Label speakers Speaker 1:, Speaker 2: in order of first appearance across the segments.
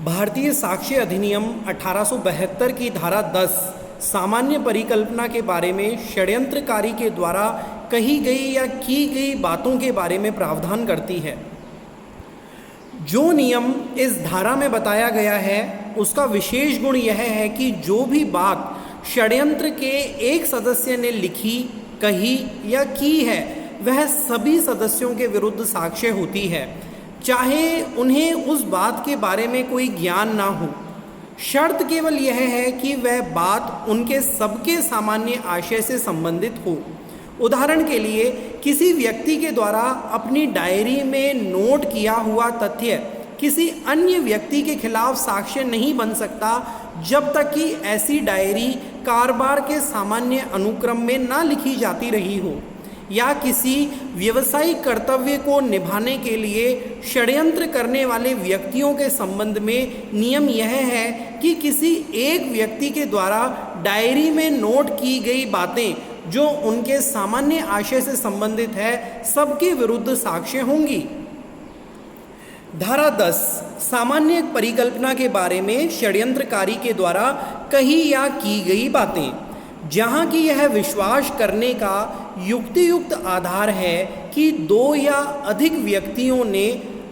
Speaker 1: भारतीय साक्ष्य अधिनियम 1872 की धारा 10 सामान्य परिकल्पना के बारे में षड्यंत्रकारी के द्वारा कही गई या की गई बातों के बारे में प्रावधान करती है। जो नियम इस धारा में बताया गया है उसका विशेष गुण यह है कि जो भी बात षड्यंत्र के एक सदस्य ने लिखी, कही या की है वह सभी सदस्यों के विरुद्ध साक्ष्य होती है, चाहे उन्हें उस बात के बारे में कोई ज्ञान ना हो। शर्त केवल यह है कि वह बात उनके सबके सामान्य आशय से संबंधित हो। उदाहरण के लिए, किसी व्यक्ति के द्वारा अपनी डायरी में नोट किया हुआ तथ्य किसी अन्य व्यक्ति के खिलाफ साक्ष्य नहीं बन सकता जब तक कि ऐसी डायरी कारोबार के सामान्य अनुक्रम में ना लिखी जाती रही हो, या किसी व्यवसायिक कर्तव्य को निभाने के लिए षड्यंत्र करने वाले व्यक्तियों के संबंध में नियम यह है कि किसी एक व्यक्ति के द्वारा डायरी में नोट की गई बातें जो उनके सामान्य आशय से संबंधित है सबके विरुद्ध साक्ष्य होंगी। धारा 10 सामान्य परिकल्पना के बारे में षड्यंत्रकारी के द्वारा कही या की गई बातें, जहाँ की यह विश्वास करने का युक्तियुक्त आधार है कि दो या अधिक व्यक्तियों ने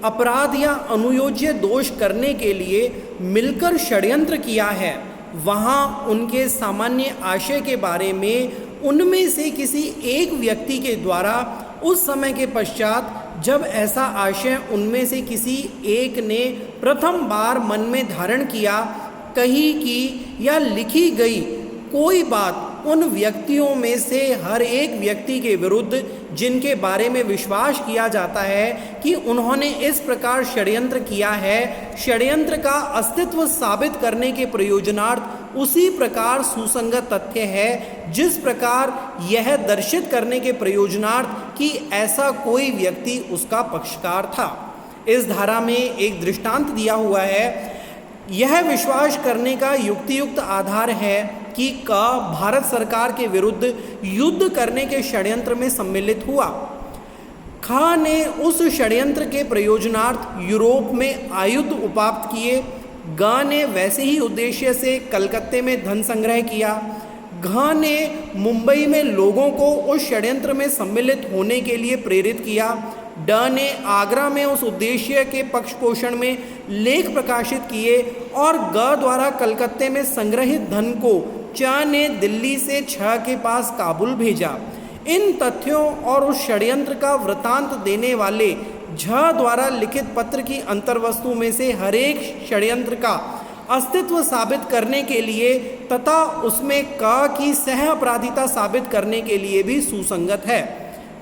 Speaker 1: अपराध या अनुयोज्य दोष करने के लिए मिलकर षड्यंत्र किया है, वहाँ उनके सामान्य आशय के बारे में उनमें से किसी एक व्यक्ति के द्वारा उस समय के पश्चात जब ऐसा आशय उनमें से किसी एक ने प्रथम बार मन में धारण किया, कही की या लिखी गई कोई बात उन व्यक्तियों में से हर एक व्यक्ति के विरुद्ध जिनके बारे में विश्वास किया जाता है कि उन्होंने इस प्रकार षड्यंत्र किया है, षड्यंत्र का अस्तित्व साबित करने के प्रयोजनार्थ उसी प्रकार सुसंगत तथ्य है जिस प्रकार यह दर्शित करने के प्रयोजनार्थ कि ऐसा कोई व्यक्ति उसका पक्षकार था। इस धारा में एक दृष्टांत दिया हुआ है। यह विश्वास करने का युक्तियुक्त आधार है कि क भारत सरकार के विरुद्ध युद्ध करने के षड्यंत्र में सम्मिलित हुआ। ख ने उस षड्यंत्र के प्रयोजनार्थ यूरोप में आयुध उपाप्त किए। ग ने वैसे ही उद्देश्य से कलकत्ते में धन संग्रह किया। घ ने मुंबई में लोगों को उस षड्यंत्र में सम्मिलित होने के लिए प्रेरित किया। ड ने आगरा में उस उद्देश्य के पक्ष पोषण में लेख प्रकाशित किए और ग द्वारा कलकत्ते में संग्रहित धन को च ने दिल्ली से छ के पास काबुल भेजा। इन तथ्यों और उस षड्यंत्र का वृतांत देने वाले झ द्वारा लिखित पत्र की अंतर्वस्तु में से हर एक षड्यंत्र का अस्तित्व साबित करने के लिए तथा उसमें क की सह अपराधिता साबित करने के लिए भी सुसंगत है,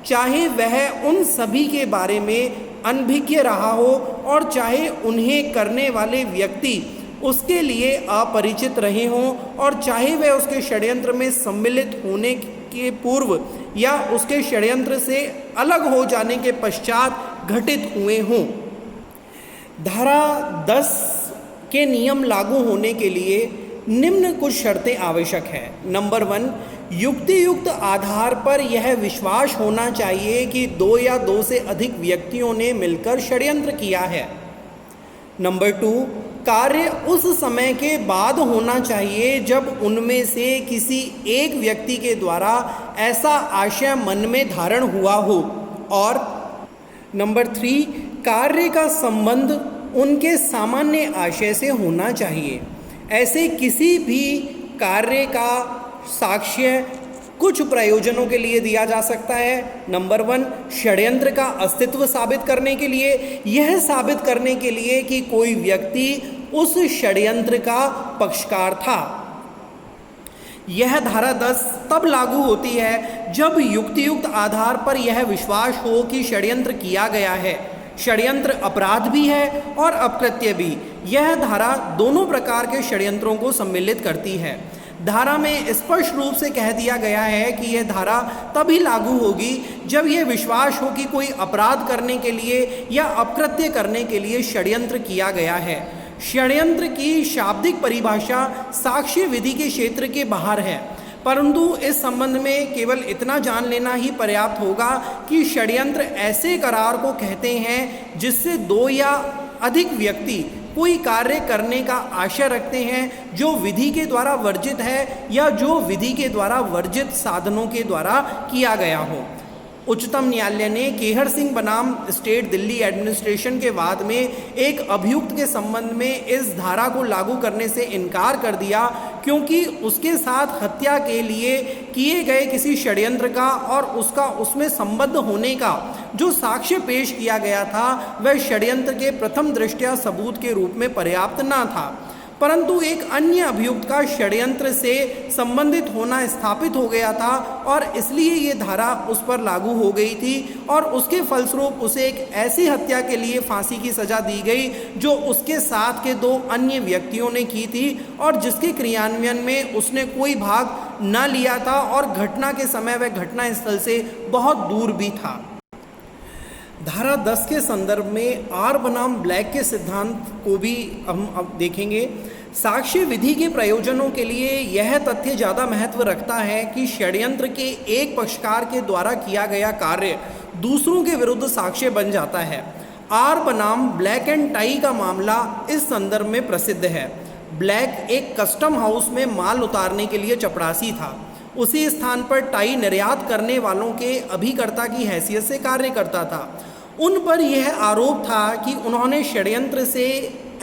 Speaker 1: चाहे वह उन सभी के बारे में अनभिज्ञ रहा हो और चाहे उन्हें करने वाले व्यक्ति उसके लिए अपरिचित रहे हों और चाहे वह उसके षड्यंत्र में सम्मिलित होने के पूर्व या उसके षड्यंत्र से अलग हो जाने के पश्चात घटित हुए हों। धारा 10 के नियम लागू होने के लिए निम्न कुछ शर्तें आवश्यक हैं। नंबर 1, युक्तियुक्त आधार पर यह विश्वास होना चाहिए कि दो या दो से अधिक व्यक्तियों ने मिलकर षड्यंत्र किया है। नंबर 2, कार्य उस समय के बाद होना चाहिए जब उनमें से किसी एक व्यक्ति के द्वारा ऐसा आशय मन में धारण हुआ हो। और नंबर 3, कार्य का संबंध उनके सामान्य आशय से होना चाहिए। ऐसे किसी भी कार्य का साक्ष्य कुछ प्रयोजनों के लिए दिया जा सकता है। नंबर 1, षड्यंत्र का अस्तित्व साबित करने के लिए, यह साबित करने के लिए कि कोई व्यक्ति उस षड्यंत्र का पक्षकार था। यह धारा 10 तब लागू होती है जब युक्तियुक्त आधार पर यह विश्वास हो कि षड्यंत्र किया गया है। षड्यंत्र अपराध भी है और अपकृत्य भी। यह धारा दोनों प्रकार के षड्यंत्रों को सम्मिलित करती है। धारा में स्पष्ट रूप से कह दिया गया है कि यह धारा तभी लागू होगी जब यह विश्वास हो कि कोई अपराध करने के लिए या अपकृत्य करने के लिए षड्यंत्र किया गया है। षड्यंत्र की शाब्दिक परिभाषा साक्ष्य विधि के क्षेत्र के बाहर है, परंतु इस संबंध में केवल इतना जान लेना ही पर्याप्त होगा कि षड्यंत्र ऐसे करार को कहते हैं जिससे दो या अधिक व्यक्ति कोई कार्य करने का आशय रखते हैं जो विधि के द्वारा वर्जित है या जो विधि के द्वारा वर्जित साधनों के द्वारा किया गया हो। उच्चतम न्यायालय ने केहर सिंह बनाम स्टेट दिल्ली एडमिनिस्ट्रेशन के वाद में एक अभियुक्त के संबंध में इस धारा को लागू करने से इनकार कर दिया, क्योंकि उसके साथ हत्या के लिए किए गए किसी षड्यंत्र का और उसका उसमें संबद्ध होने का जो साक्ष्य पेश किया गया था वह षड्यंत्र के प्रथम दृष्टया सबूत के रूप में पर्याप्त न था, परंतु एक अन्य अभियुक्त का षड्यंत्र से संबंधित होना स्थापित हो गया था और इसलिए ये धारा उस पर लागू हो गई थी और उसके फलस्वरूप उसे एक ऐसी हत्या के लिए फांसी की सजा दी गई जो उसके साथ के 2 अन्य व्यक्तियों ने की थी और जिसके क्रियान्वयन में उसने कोई भाग न लिया था और घटना के समय वह घटना स्थल से बहुत दूर भी था। धारा 10 के संदर्भ में आर बनाम ब्लैक के सिद्धांत को भी हम अब देखेंगे। साक्ष्य विधि के प्रयोजनों के लिए यह तथ्य ज़्यादा महत्व रखता है कि षड्यंत्र के एक पक्षकार के द्वारा किया गया कार्य दूसरों के विरुद्ध साक्ष्य बन जाता है। आर बनाम ब्लैक एंड टाई का मामला इस संदर्भ में प्रसिद्ध है। ब्लैक एक कस्टम हाउस में माल उतारने के लिए चपरासी था। उसी स्थान पर टाई निर्यात करने वालों के अभिकर्ता की हैसियत से कार्य करता था। उन पर यह आरोप था कि उन्होंने षड्यंत्र से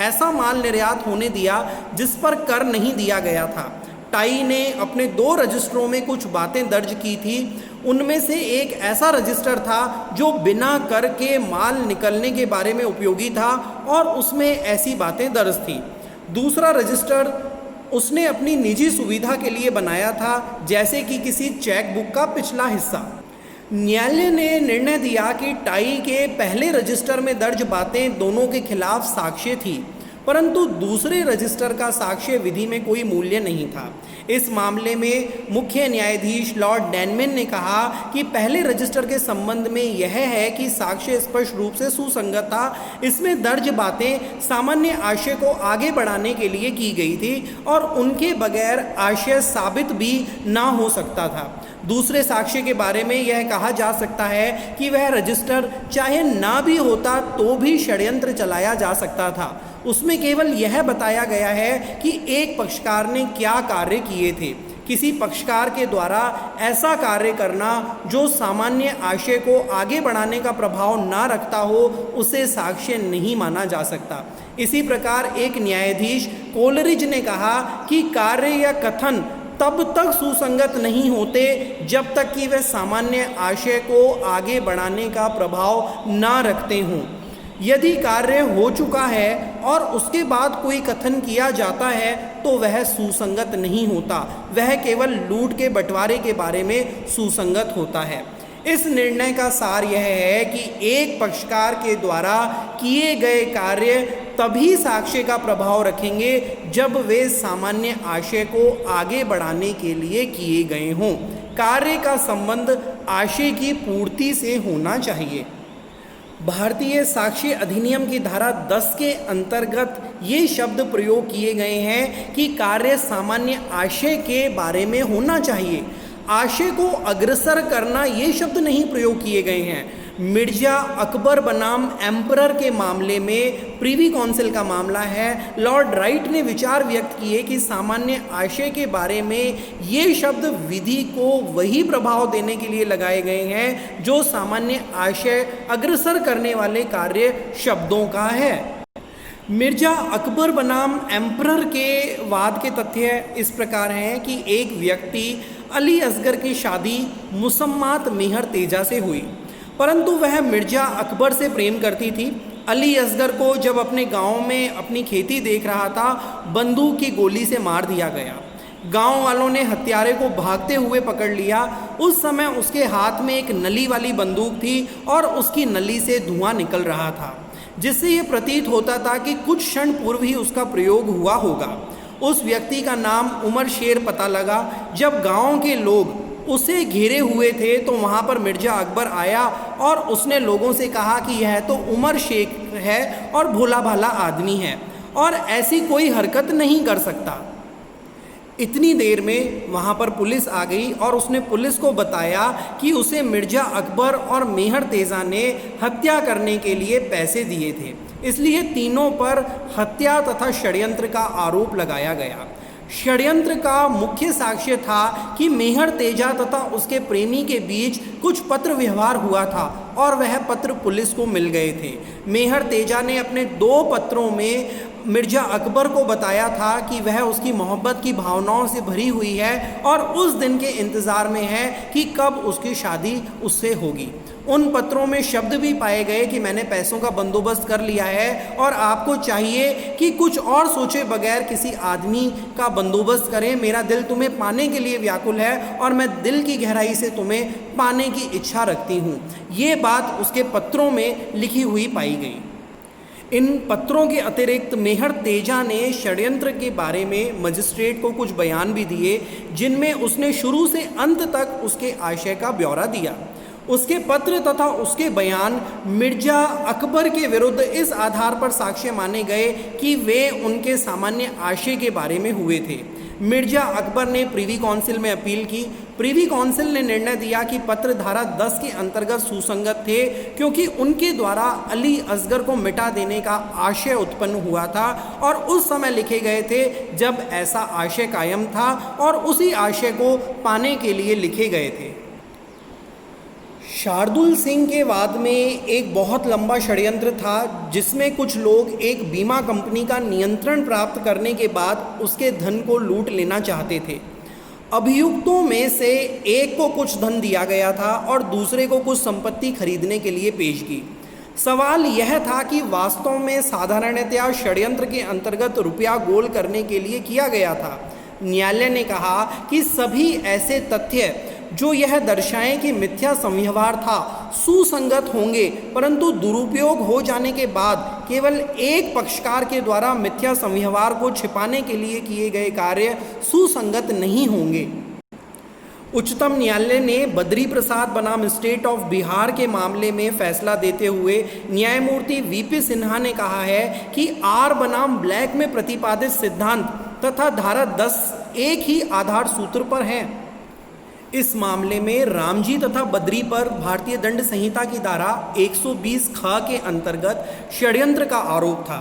Speaker 1: ऐसा माल निर्यात होने दिया जिस पर कर नहीं दिया गया था। टाई ने अपने 2 रजिस्टरों में कुछ बातें दर्ज की थी। उनमें से एक ऐसा रजिस्टर था जो बिना कर के माल निकलने के बारे में उपयोगी था और उसमें ऐसी बातें दर्ज थी। दूसरा रजिस्टर उसने अपनी निजी सुविधा के लिए बनाया था, जैसे कि किसी चेक बुक का पिछला हिस्सा। न्यायालय ने निर्णय दिया कि टाई के पहले रजिस्टर में दर्ज बातें दोनों के खिलाफ साक्ष्य थी, परंतु दूसरे रजिस्टर का साक्ष्य विधि में कोई मूल्य नहीं था। इस मामले में मुख्य न्यायाधीश लॉर्ड डैनमैन ने कहा कि पहले रजिस्टर के संबंध में यह है कि साक्ष्य स्पष्ट रूप से सुसंगत था। इसमें दर्ज बातें सामान्य आशय को आगे बढ़ाने के लिए की गई थी और उनके बगैर आशय साबित भी ना हो सकता था। दूसरे साक्ष्य के बारे में यह कहा जा सकता है कि वह रजिस्टर चाहे ना भी होता तो भी षड्यंत्र चलाया जा सकता था। उसमें केवल यह बताया गया है कि एक पक्षकार ने क्या कार्य किए थे। किसी पक्षकार के द्वारा ऐसा कार्य करना जो सामान्य आशय को आगे बढ़ाने का प्रभाव ना रखता हो, उसे साक्ष्य नहीं माना जा सकता। इसी प्रकार एक न्यायाधीश कोलरिज ने कहा कि कार्य या कथन तब तक सुसंगत नहीं होते जब तक कि वे सामान्य आशय को आगे बढ़ाने का प्रभाव ना रखते हों। यदि कार्य हो चुका है और उसके बाद कोई कथन किया जाता है तो वह सुसंगत नहीं होता, वह केवल लूट के बंटवारे के बारे में सुसंगत होता है। इस निर्णय का सार यह है कि एक पक्षकार के द्वारा किए गए कार्य तभी साक्ष्य का प्रभाव रखेंगे जब वे सामान्य आशय को आगे बढ़ाने के लिए किए गए हों। कार्य का संबंध आशय की पूर्ति से होना चाहिए। भारतीय साक्ष्य अधिनियम की धारा 10 के अंतर्गत ये शब्द प्रयोग किए गए हैं कि कार्य सामान्य आशय के बारे में होना चाहिए। आशय को अग्रसर करना ये शब्द नहीं प्रयोग किए गए हैं। मिर्जा अकबर बनाम एम्परर के मामले में प्रीवी काउंसिल का मामला है। लॉर्ड राइट ने विचार व्यक्त किए कि सामान्य आशय के बारे में ये शब्द विधि को वही प्रभाव देने के लिए लगाए गए हैं जो सामान्य आशय अग्रसर करने वाले कार्य शब्दों का है। मिर्जा अकबर बनाम एम्परर के वाद के तथ्य इस प्रकार हैं कि एक व्यक्ति अली असगर की शादी मुसम्मात मेहर तेजा से हुई, परंतु वह मिर्जा अकबर से प्रेम करती थी। अली असगर को जब अपने गांव में अपनी खेती देख रहा था, बंदूक की गोली से मार दिया गया। गांव वालों ने हत्यारे को भागते हुए पकड़ लिया। उस समय उसके हाथ में एक नली वाली बंदूक थी और उसकी नली से धुआं निकल रहा था, जिससे ये प्रतीत होता था कि कुछ क्षण पूर्व ही उसका प्रयोग हुआ होगा। उस व्यक्ति का नाम उमर शेर पता लगा। जब गांव के लोग उसे घेरे हुए थे तो वहाँ पर मिर्जा अकबर आया और उसने लोगों से कहा कि यह तो उमर शेख है और भोला भाला आदमी है और ऐसी कोई हरकत नहीं कर सकता। इतनी देर में वहाँ पर पुलिस आ गई और उसने पुलिस को बताया कि उसे मिर्जा अकबर और मेहर तेजा ने हत्या करने के लिए पैसे दिए थे। इसलिए तीनों पर हत्या तथा षड्यंत्र का आरोप लगाया गया। षड्यंत्र का मुख्य साक्ष्य था कि मेहर तेजा तथा उसके प्रेमी के बीच कुछ पत्र व्यवहार हुआ था और वह पत्र पुलिस को मिल गए थे। मेहर तेजा ने अपने 2 पत्रों में मिर्जा अकबर को बताया था कि वह उसकी मोहब्बत की भावनाओं से भरी हुई है और उस दिन के इंतज़ार में है कि कब उसकी शादी उससे होगी। उन पत्रों में शब्द भी पाए गए कि मैंने पैसों का बंदोबस्त कर लिया है और आपको चाहिए कि कुछ और सोचे बगैर किसी आदमी का बंदोबस्त करें। मेरा दिल तुम्हें पाने के लिए व्याकुल है और मैं दिल की गहराई से तुम्हें पाने की इच्छा रखती हूँ। ये बात उसके पत्रों में लिखी हुई पाई गई। इन पत्रों के अतिरिक्त मेहर तेजा ने षड्यंत्र के बारे में मजिस्ट्रेट को कुछ बयान भी दिए, जिनमें उसने शुरू से अंत तक उसके आशय का ब्यौरा दिया। उसके पत्र तथा उसके बयान मिर्जा अकबर के विरुद्ध इस आधार पर साक्ष्य माने गए कि वे उनके सामान्य आशय के बारे में हुए थे। मिर्जा अकबर ने प्रिवी काउंसिल में अपील की। प्रिवी काउंसिल ने निर्णय दिया कि पत्र धारा 10 के अंतर्गत सुसंगत थे, क्योंकि उनके द्वारा अली असगर को मिटा देने का आशय उत्पन्न हुआ था और उस समय लिखे गए थे जब ऐसा आशय कायम था और उसी आशय को पाने के लिए लिखे गए थे। शार्दुल सिंह के वाद में एक बहुत लंबा षड्यंत्र था, जिसमें कुछ लोग एक बीमा कंपनी का नियंत्रण प्राप्त करने के बाद उसके धन को लूट लेना चाहते थे। अभियुक्तों में से एक को कुछ धन दिया गया था और दूसरे को कुछ संपत्ति खरीदने के लिए पेश की। सवाल यह था कि वास्तव में साधारणतया षड्यंत्र के अंतर्गत रुपया गोल करने के लिए किया गया था। न्यायालय ने कहा कि सभी ऐसे तथ्य जो यह दर्शाएं कि मिथ्या संव्यवहार था सुसंगत होंगे, परंतु दुरुपयोग हो जाने के बाद केवल एक पक्षकार के द्वारा मिथ्या संव्यवहार को छिपाने के लिए किए गए कार्य सुसंगत नहीं होंगे। उच्चतम न्यायालय ने बद्री प्रसाद बनाम स्टेट ऑफ बिहार के मामले में फैसला देते हुए न्यायमूर्ति वीपी सिन्हा ने कहा है कि आर बनाम ब्लैक में प्रतिपादित सिद्धांत तथा धारा 10 एक ही आधार सूत्र पर हैं। इस मामले में रामजी तथा बद्री पर भारतीय दंड संहिता की धारा 120 ख के अंतर्गत षड्यंत्र का आरोप था।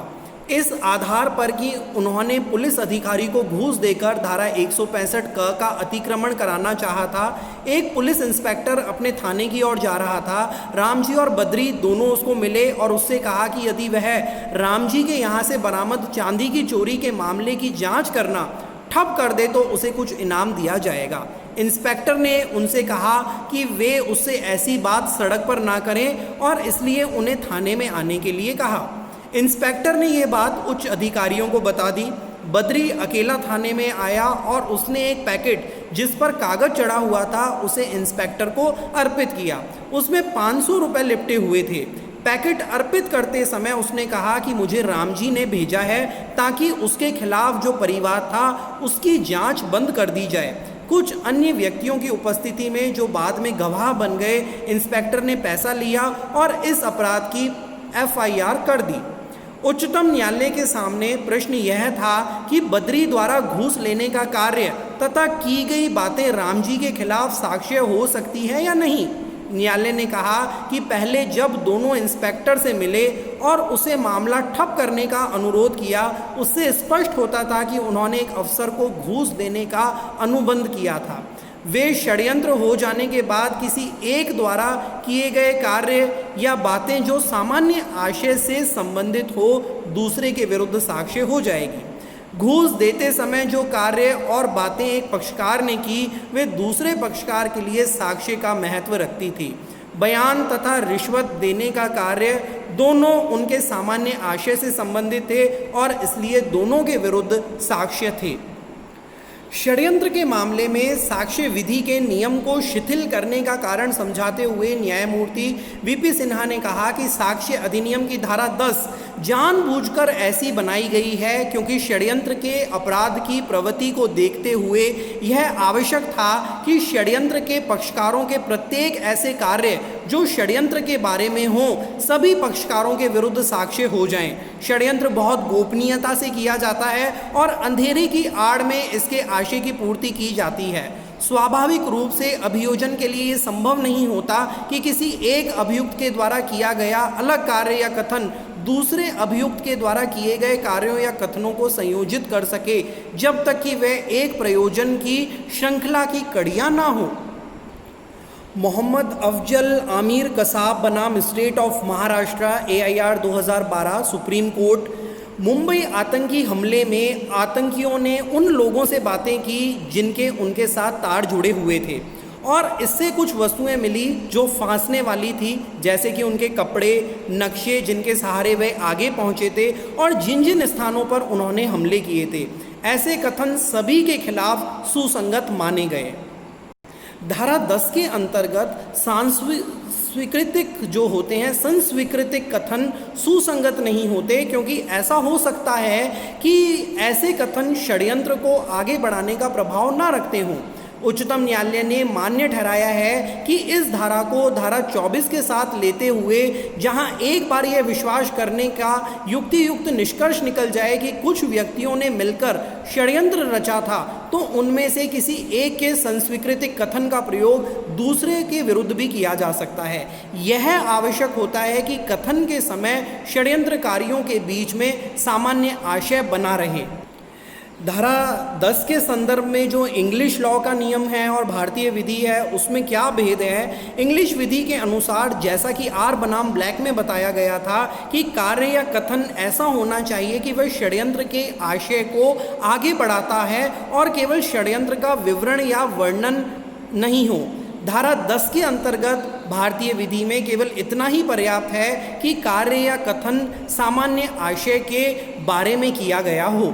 Speaker 1: इस आधार पर कि उन्होंने पुलिस अधिकारी को घूस देकर धारा 165 क का अतिक्रमण कराना चाहा था। एक पुलिस इंस्पेक्टर अपने थाने की ओर जा रहा था। रामजी और बद्री दोनों उसको मिले और उससे कहा कि यदि वह रामजी के यहाँ से बरामद चांदी की चोरी के मामले की जांच करना ठप कर दे तो उसे कुछ इनाम दिया जाएगा। इंस्पेक्टर ने उनसे कहा कि वे उससे ऐसी बात सड़क पर ना करें और इसलिए उन्हें थाने में आने के लिए कहा। इंस्पेक्टर ने ये बात उच्च अधिकारियों को बता दी। बद्री अकेला थाने में आया और उसने एक पैकेट जिस पर कागज चढ़ा हुआ था उसे इंस्पेक्टर को अर्पित किया। उसमें 500 रुपये लिपटे हुए थे। पैकेट अर्पित करते समय उसने कहा कि मुझे रामजी ने भेजा है ताकि उसके खिलाफ जो परिवार था उसकी जांच बंद कर दी जाए। कुछ अन्य व्यक्तियों की उपस्थिति में जो बाद में गवाह बन गए, इंस्पेक्टर ने पैसा लिया और इस अपराध की एफआईआर कर दी। उच्चतम न्यायालय के सामने प्रश्न यह था कि बद्री द्वारा घूस लेने का कार्य तथा की गई बातें रामजी के खिलाफ साक्ष्य हो सकती है या नहीं। न्यायालय ने कहा कि पहले जब दोनों इंस्पेक्टर से मिले और उसे मामला ठप करने का अनुरोध किया, उससे स्पष्ट होता था कि उन्होंने एक अफसर को घूस देने का अनुबंध किया था। वे षड्यंत्र हो जाने के बाद किसी एक द्वारा किए गए कार्य या बातें जो सामान्य आशय से संबंधित हो, दूसरे के विरुद्ध साक्ष्य हो जाएगी। घूस देते समय जो कार्य और बातें एक पक्षकार ने की, वे दूसरे पक्षकार के लिए साक्ष्य का महत्व रखती थी। बयान तथा रिश्वत देने का कार्य दोनों उनके सामान्य आशय से संबंधित थे और इसलिए दोनों के विरुद्ध साक्ष्य थे। षड्यंत्र के मामले में साक्ष्य विधि के नियम को शिथिल करने का कारण समझाते हुए न्यायमूर्ति वीपी सिन्हा ने कहा कि साक्ष्य अधिनियम की धारा 10 जानबूझकर ऐसी बनाई गई है क्योंकि षड्यंत्र के अपराध की प्रवृत्ति को देखते हुए यह आवश्यक था कि षड्यंत्र के पक्षकारों के प्रत्येक ऐसे कार्य जो षड्यंत्र के बारे में हों, सभी पक्षकारों के विरुद्ध साक्ष्य हो जाएं। षड्यंत्र बहुत गोपनीयता से किया जाता है और अंधेरे की आड़ में इसके आशय की पूर्ति की जाती है। स्वाभाविक रूप से अभियोजन के लिए ये संभव नहीं होता कि किसी एक अभियुक्त के द्वारा किया गया अलग कार्य या कथन दूसरे अभियुक्त के द्वारा किए गए कार्यों या कथनों को संयोजित कर सके जब तक कि वह एक प्रयोजन की श्रृंखला की कड़ियाँ ना हो। मोहम्मद अफजल आमिर कसाब बनाम state of Maharashtra AIR 2012 supreme court. Mumbai आतंकी हमले में आतंकियों ने उन लोगों से बातें की जिनके उनके साथ तार जुड़े हुए थे और इससे कुछ वस्तुएं मिली जो फांसने वाली थी, जैसे कि उनके कपड़े, नक्शे जिनके सहारे वे आगे पहुंचे थे और जिन जिन स्थानों पर उन्होंने हमले किए थे। ऐसे कथन सभी के खिलाफ सुसंगत माने गए। धारा 10 के अंतर्गत सांस्कृतिक जो होते हैं संस्वीकृतिक कथन सुसंगत नहीं होते, क्योंकि ऐसा हो सकता है कि ऐसे कथन षड्यंत्र को आगे बढ़ाने का प्रभाव ना रखते हों। उच्चतम न्यायालय ने मान्य ठहराया है कि इस धारा को धारा 24 के साथ लेते हुए, जहां एक बार यह विश्वास करने का युक्तियुक्त निष्कर्ष निकल जाए कि कुछ व्यक्तियों ने मिलकर षड्यंत्र रचा था, तो उनमें से किसी एक के संस्वीकृतिक कथन का प्रयोग दूसरे के विरुद्ध भी किया जा सकता है। यह आवश्यक होता है कि कथन के समय षड्यंत्रकारियों के बीच में सामान्य आशय बना रहे। धारा 10 के संदर्भ में जो इंग्लिश लॉ का नियम है और भारतीय विधि है, उसमें क्या भेद है। इंग्लिश विधि के अनुसार, जैसा कि R बनाम ब्लैक में बताया गया था, कि कार्य या कथन ऐसा होना चाहिए कि वह षड्यंत्र के आशय को आगे बढ़ाता है और केवल षड्यंत्र का विवरण या वर्णन नहीं हो। धारा 10 के अंतर्गत भारतीय विधि में केवल इतना ही पर्याप्त है कि कार्य या कथन सामान्य आशय के बारे में किया गया हो।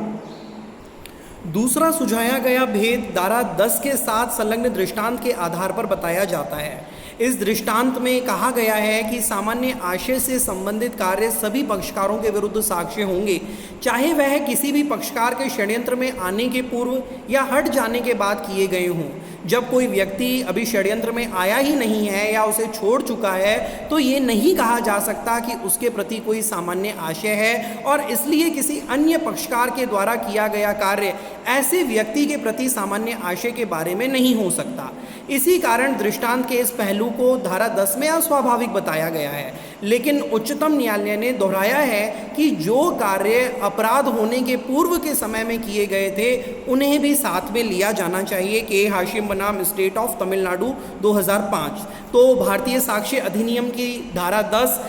Speaker 1: दूसरा सुझाया गया भेद धारा 10 के साथ संलग्न दृष्टांत के आधार पर बताया जाता है। इस दृष्टांत में कहा गया है कि सामान्य आशय से संबंधित कार्य सभी पक्षकारों के विरुद्ध साक्ष्य होंगे, चाहे वह किसी भी पक्षकार के षड्यंत्र में आने के पूर्व या हट जाने के बाद किए गए हों। जब कोई व्यक्ति अभी षड्यंत्र में आया ही नहीं है या उसे छोड़ चुका है, तो ये नहीं कहा जा सकता कि उसके प्रति कोई सामान्य आशय है और इसलिए किसी अन्य पक्षकार के द्वारा किया गया कार्य ऐसे व्यक्ति के प्रति सामान्य आशय के बारे में नहीं हो सकता। इसी कारण दृष्टांत के इस पहलू को धारा 10 में अस्वाभाविक बताया गया है। लेकिन उच्चतम न्यायालय ने दोहराया है कि जो कार्य अपराध होने के पूर्व के समय में किए गए थे, उन्हें भी साथ में लिया जाना चाहिए। K हाशिम बनाम स्टेट ऑफ तमिलनाडु 2005। तो भारतीय साक्ष्य अधिनियम की धारा 10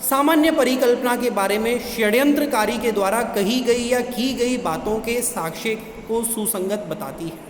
Speaker 1: सामान्य परिकल्पना के बारे में षड्यंत्रकारी के द्वारा कही गई या की गई बातों के साक्ष्य को सुसंगत बताती है।